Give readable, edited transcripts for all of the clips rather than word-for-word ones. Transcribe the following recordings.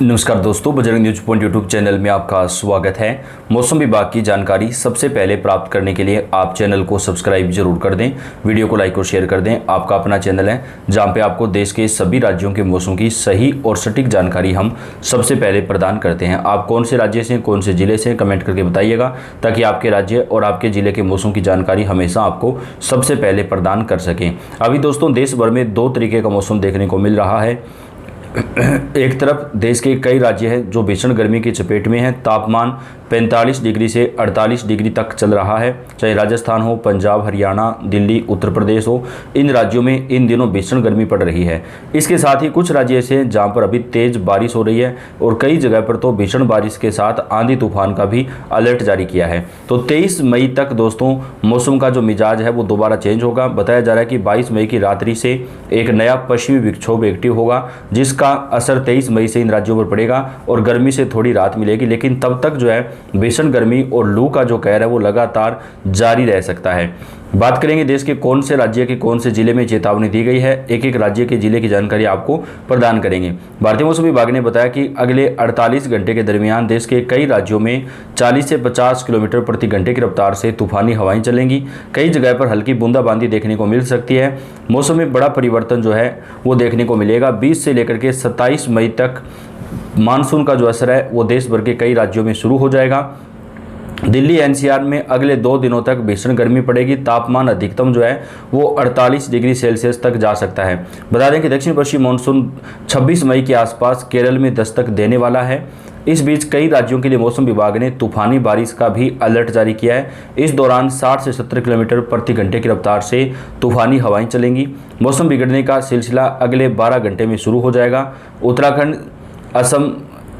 नमस्कार दोस्तों, Bajrang news point YouTube channel में आपका स्वागत है। मौसम विभाग की जानकारी सबसे पहले प्राप्त करने के लिए आप चैनल को सब्सक्राइब जरूर कर दें, वीडियो को लाइक और शेयर कर दें। आपका अपना चैनल है जहां पे आपको देश के सभी राज्यों के मौसम की सही और सटीक जानकारी हम सबसे पहले प्रदान करते हैं। आप कौन से राज्य से, कौन से जिले से, कमेंट करके बताइएगा ताकि आपके राज्य और आपके जिले के मौसम की जानकारी हमेशा आपको सबसे पहले प्रदान कर सकें। अभी दोस्तों देश भर में दो तरीके का मौसम देखने को मिल रहा है। एक तरफ देश के कई राज्य हैं जो भीषण गर्मी की चपेट में हैं। तापमान 45 डिग्री से 48 डिग्री तक चल रहा है। चाहे राजस्थान हो, पंजाब, हरियाणा, दिल्ली, उत्तर प्रदेश हो, इन राज्यों में इन दिनों भीषण गर्मी पड़ रही है। इसके साथ ही कुछ राज्य ऐसे हैं जहां पर अभी तेज बारिश हो रही है और कई जगह पर तो भीषण बारिश के साथ आंधी तूफान का भी अलर्ट जारी किया है। तो 23 मई तक दोस्तों मौसम का जो मिजाज है वो दोबारा चेंज होगा। बताया जा रहा है कि 22 मई की रात्रि से एक नया पश्चिमी विक्षोभ एक्टिव होगा जिसका असर 23 मई से इन राज्यों पर पड़ेगा और गर्मी से थोड़ी राहत मिलेगी। लेकिन तब तक जो है भीषण गर्मी और लू का जो कहर है वो लगातार जारी रह सकता है। बात करेंगे देश के कौन से राज्य के कौन से जिले में चेतावनी दी गई है। एक एक राज्य के जिले की जानकारी आपको प्रदान करेंगे। भारतीय मौसम विभाग ने बताया कि अगले 48 घंटे के दरमियान देश के कई राज्यों में 40 से 50 किलोमीटर प्रति घंटे की रफ्तार से तूफानी हवाएं चलेंगी। कई जगह पर हल्की बूंदाबांदी देखने को मिल सकती है। मौसम में बड़ा परिवर्तन जो है वो देखने को मिलेगा। 20 से लेकर के 27 मई तक मानसून का जो असर है वो देश भर के कई राज्यों में शुरू हो जाएगा। दिल्ली एनसीआर में अगले 2 दिनों तक भीषण गर्मी पड़ेगी। तापमान अधिकतम जो है वो 48 डिग्री सेल्सियस तक जा सकता है। बता दें कि दक्षिण पश्चिम मानसून 26 मई के आसपास केरल में दस्तक देने वाला है। इस बीच कई राज्यों के लिए मौसम विभाग ने तूफानी बारिश का भी अलर्ट जारी किया है। इस दौरान 60 से 70 किलोमीटर प्रति घंटे की रफ्तार से तूफानी हवाएं चलेंगी। मौसम बिगड़ने का सिलसिला अगले 12 घंटे में शुरू हो जाएगा। उत्तराखंड, असम,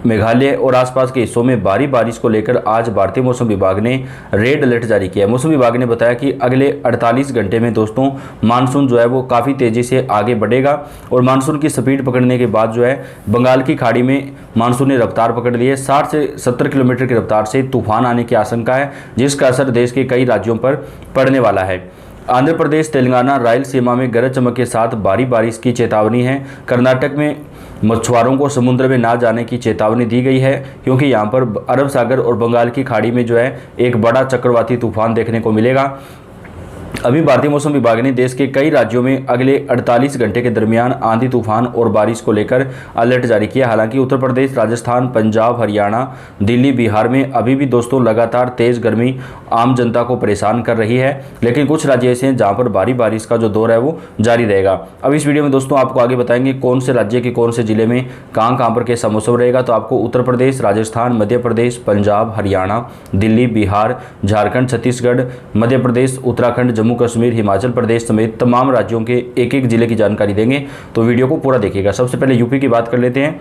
मेघालय और आसपास के हिस्सों में भारी बारिश को लेकर आज भारतीय मौसम विभाग ने रेड अलर्ट जारी किया है। मौसम विभाग ने बताया कि अगले 48 घंटे में दोस्तों मानसून जो है वो काफ़ी तेज़ी से आगे बढ़ेगा और मानसून की स्पीड पकड़ने के बाद जो है बंगाल की खाड़ी में मानसून ने रफ्तार पकड़ ली है। 60 से 70 किलोमीटर की रफ्तार से तूफान आने की आशंका है जिसका असर देश के कई राज्यों पर पड़ने वाला है। आंध्र प्रदेश, तेलंगाना, रायलसीमा में गरज चमक के साथ भारी बारिश की चेतावनी है। कर्नाटक में मछुआरों को समुद्र में ना जाने की चेतावनी दी गई है क्योंकि यहाँ पर अरब सागर और बंगाल की खाड़ी में जो है एक बड़ा चक्रवाती तूफान देखने को मिलेगा। अभी भारतीय मौसम विभाग ने देश के कई राज्यों में अगले 48 घंटे के दरमियान आंधी तूफान और बारिश को लेकर अलर्ट जारी किया। हालांकि उत्तर प्रदेश, राजस्थान, पंजाब, हरियाणा, दिल्ली, बिहार में अभी भी दोस्तों लगातार तेज गर्मी आम जनता को परेशान कर रही है। लेकिन कुछ राज्य ऐसे हैं जहां पर भारी बारिश का जो दौर है वो जारी रहेगा। अब इस वीडियो में दोस्तों आपको आगे बताएंगे कौन से राज्य के कौन से जिले में कहां पर कैसा मौसम रहेगा। तो आपको उत्तर प्रदेश, राजस्थान, मध्य प्रदेश, पंजाब, हरियाणा, दिल्ली, बिहार, झारखंड, छत्तीसगढ़, मध्य प्रदेश, उत्तराखंड, जम्मू कश्मीर, हिमाचल प्रदेश समेत तमाम राज्यों के एक एक जिले की जानकारी देंगे। तो वीडियो को पूरा देखिएगा। सबसे पहले यूपी की बात कर लेते हैं।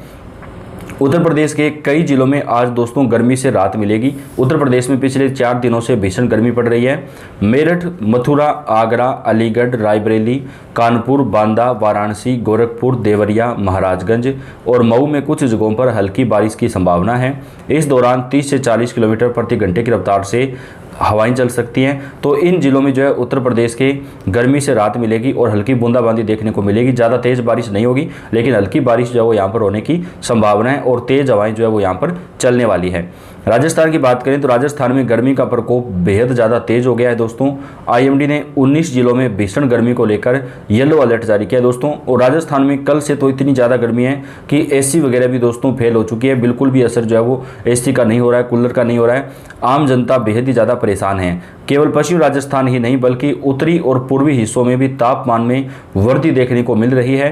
उत्तर प्रदेश के कई जिलों में आज दोस्तों गर्मी से राहत मिलेगी। उत्तर प्रदेश में पिछले 4 दिनों से भीषण गर्मी पड़ रही है। मेरठ, मथुरा, आगरा, अलीगढ़, रायबरेली, कानपुर, बांदा, वाराणसी, गोरखपुर, देवरिया, महाराजगंज और मऊ में कुछ जगहों पर हल्की बारिश की संभावना है। इस दौरान 30 से 40 किलोमीटर प्रति घंटे की रफ्तार से हवाएं चल सकती हैं। तो इन जिलों में जो है उत्तर प्रदेश के गर्मी से राहत मिलेगी और हल्की बूंदाबांदी देखने को मिलेगी। ज़्यादा तेज़ बारिश नहीं होगी लेकिन हल्की बारिश जो है वो यहाँ पर होने की संभावना है और तेज़ हवाएं जो है वो यहाँ पर चलने वाली है। राजस्थान की बात करें तो राजस्थान में गर्मी का प्रकोप बेहद ज़्यादा तेज़ हो गया है दोस्तों। आईएमडी ने 19 जिलों में भीषण गर्मी को लेकर येलो अलर्ट जारी किया है दोस्तों। और राजस्थान में कल से तो इतनी ज़्यादा गर्मी है कि एसी वगैरह भी दोस्तों फेल हो चुकी है। बिल्कुल भी असर जो है वो एसी का नहीं हो रहा है, कूलर का नहीं हो रहा है। आम जनता बेहद ही ज़्यादा परेशान है। केवल पश्चिमी राजस्थान ही नहीं बल्कि उत्तरी और पूर्वी हिस्सों में भी तापमान में वृद्धि देखने को मिल रही है।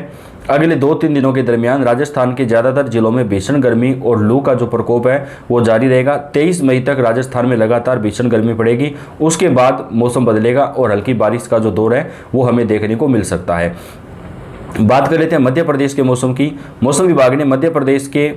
अगले 2-3 दिनों के दरमियान राजस्थान के ज़्यादातर जिलों में भीषण गर्मी और लू का जो प्रकोप है वो जारी रहेगा। 23 मई तक राजस्थान में लगातार भीषण गर्मी पड़ेगी। उसके बाद मौसम बदलेगा और हल्की बारिश का जो दौर है वो हमें देखने को मिल सकता है। बात कर लेते हैं मध्य प्रदेश के मौसम की। मौसम विभाग ने मध्य प्रदेश के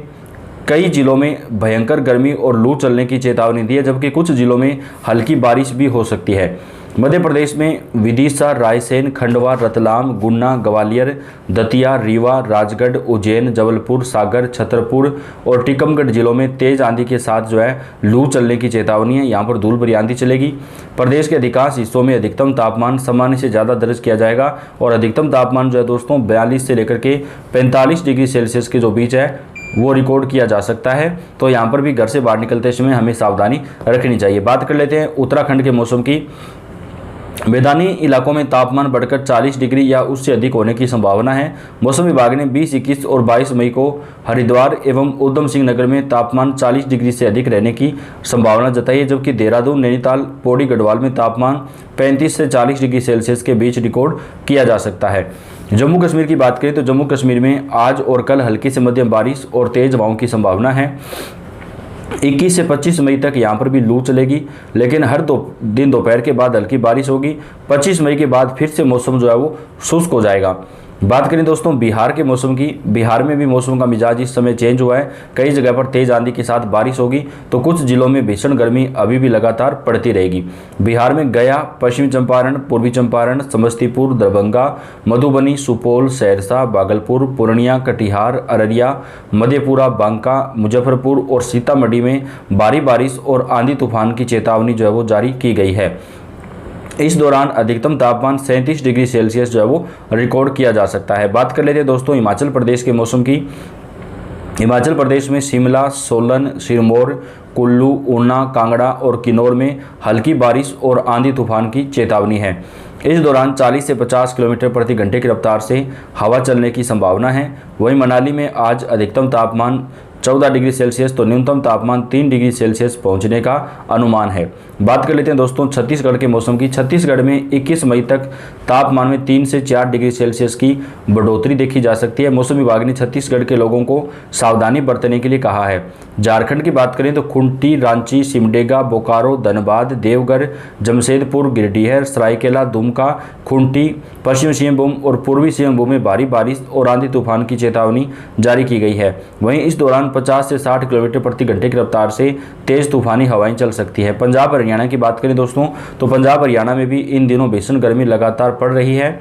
कई जिलों में भयंकर गर्मी और लू चलने की चेतावनी दी है जबकि कुछ जिलों में हल्की बारिश भी हो सकती है। मध्य प्रदेश में विदिशा, रायसेन, खंडवा, रतलाम, गुना, ग्वालियर, दतिया, रीवा, राजगढ़, उज्जैन, जबलपुर, सागर, छतरपुर और टीकमगढ़ जिलों में तेज आंधी के साथ जो है लू चलने की चेतावनी है। यहाँ पर धूल भरी आंधी चलेगी। प्रदेश के अधिकांश हिस्सों में अधिकतम तापमान सामान्य से ज़्यादा दर्ज किया जाएगा और अधिकतम तापमान जो है दोस्तों 42 से लेकर के 45 डिग्री सेल्सियस के जो बीच है वो रिकॉर्ड किया जा सकता है। तो यहाँ पर भी घर से बाहर निकलते समय हमें सावधानी रखनी चाहिए। बात कर लेते हैं उत्तराखंड के मौसम की। मैदानी इलाकों में तापमान बढ़कर 40 डिग्री या उससे अधिक होने की संभावना है। मौसम विभाग ने 20, 21 और 22 मई को हरिद्वार एवं उधम सिंह नगर में तापमान 40 डिग्री से अधिक रहने की संभावना जताई है, जबकि देहरादून, नैनीताल, पौड़ी, गढ़वाल में तापमान 35 से 40 डिग्री सेल्सियस के बीच रिकॉर्ड किया जा सकता है। जम्मू कश्मीर की बात करें तो जम्मू कश्मीर में आज और कल हल्की से मध्यम बारिश और तेज हवाओं की संभावना है। 21 से 25 मई तक यहाँ पर भी लू चलेगी, लेकिन हर दिन दोपहर के बाद हल्की बारिश होगी। 25 मई के बाद फिर से मौसम जो है वो शुष्क हो जाएगा। बात करें दोस्तों बिहार के मौसम की। बिहार में भी मौसम का मिजाज इस समय चेंज हुआ है। कई जगह पर तेज आंधी के साथ बारिश होगी, तो कुछ जिलों में भीषण गर्मी अभी भी लगातार पड़ती रहेगी। बिहार में गया, पश्चिमी चंपारण, पूर्वी चंपारण, समस्तीपुर, दरभंगा, मधुबनी, सुपौल, सहरसा, भागलपुर, पूर्णिया, कटिहार, अररिया, मधेपुरा, बांका, मुजफ्फरपुर और सीतामढ़ी में भारी बारिश और आंधी तूफान की चेतावनी जो है वो जारी की गई है। इस दौरान अधिकतम तापमान 37 डिग्री सेल्सियस जो है वो रिकॉर्ड किया जा सकता है। बात कर लेते हैं दोस्तों हिमाचल प्रदेश के मौसम की। हिमाचल प्रदेश में शिमला, सोलन, सिरमौर, कुल्लू, ऊना, कांगड़ा और किन्नौर में हल्की बारिश और आंधी तूफान की चेतावनी है। इस दौरान 40 से 50 किलोमीटर प्रति घंटे की रफ्तार से हवा चलने की संभावना है। वहीं मनाली में आज अधिकतम तापमान 14 डिग्री सेल्सियस तो न्यूनतम तापमान 3 डिग्री सेल्सियस पहुंचने का अनुमान है। बात कर लेते हैं दोस्तों छत्तीसगढ़ के मौसम की। छत्तीसगढ़ में 21 मई तक तापमान में 3 से 4 डिग्री सेल्सियस की बढ़ोतरी देखी जा सकती है। मौसम विभाग ने छत्तीसगढ़ के लोगों को सावधानी बरतने के लिए कहा है। झारखंड की बात करें तो खूंटी, रांची, सिमडेगा, बोकारो, धनबाद, देवघर, जमशेदपुर, गिरडीह, सरायकेला, दुमका, खूंटी, पश्चिमी सिंहभूम और पूर्वी सिंहभूम में भारी बारिश और आंधी तूफान की चेतावनी जारी की गई है। वहीं इस दौरान 50 से 60 किलोमीटर प्रति घंटे की रफ्तार से तेज तूफानी हवाएं चल सकती है। पंजाब हरियाणा की बात करें दोस्तों तो पंजाब हरियाणा में भी इन दिनों भीषण गर्मी लगातार पड़ रही है।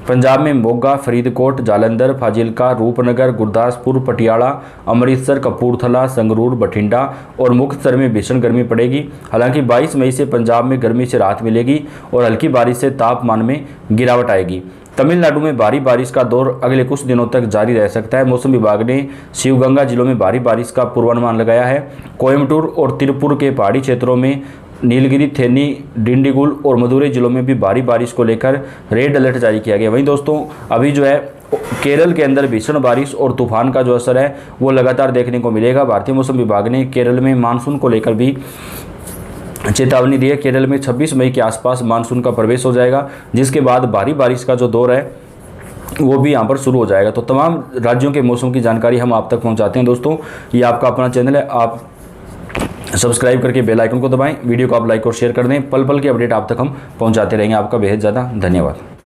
पंजाब में मोगा, फरीदकोट, जालंधर, फाजिलका, रूपनगर, गुरदासपुर, पटियाला, अमृतसर, कपूरथला, संगरूर, बठिंडा और मुक्तसर में भीषण गर्मी पड़ेगी। हालांकि 22 मई से पंजाब में गर्मी से राहत मिलेगी और हल्की बारिश से तापमान में गिरावट आएगी। तमिलनाडु में भारी बारिश का दौर अगले कुछ दिनों तक जारी रह सकता है। मौसम विभाग ने शिवगंगा जिलों में भारी बारिश का पूर्वानुमान लगाया है। कोयम्बटूर और तिरुपुर के पहाड़ी क्षेत्रों में, नीलगिरी, थेनी, डिंडीगुल और मदुरई जिलों में भी भारी बारिश को लेकर रेड अलर्ट जारी किया गया। वहीं दोस्तों अभी जो है केरल के अंदर भीषण बारिश और तूफान का जो असर है वो लगातार देखने को मिलेगा। भारतीय मौसम विभाग ने केरल में मानसून को लेकर भी चेतावनी दी है। केरल में 26 मई के आसपास मानसून का प्रवेश हो जाएगा, जिसके बाद भारी बारिश का जो दौर है वो भी यहाँ पर शुरू हो जाएगा। तो तमाम राज्यों के मौसम की जानकारी हम आप तक पहुँचाते हैं। दोस्तों ये आपका अपना चैनल है, आप सब्सक्राइब करके बेल आइकन को दबाएं, वीडियो को आप लाइक और शेयर कर दें। पल पल की अपडेट आप तक हम पहुँचाते रहेंगे। आपका बेहद ज़्यादा धन्यवाद।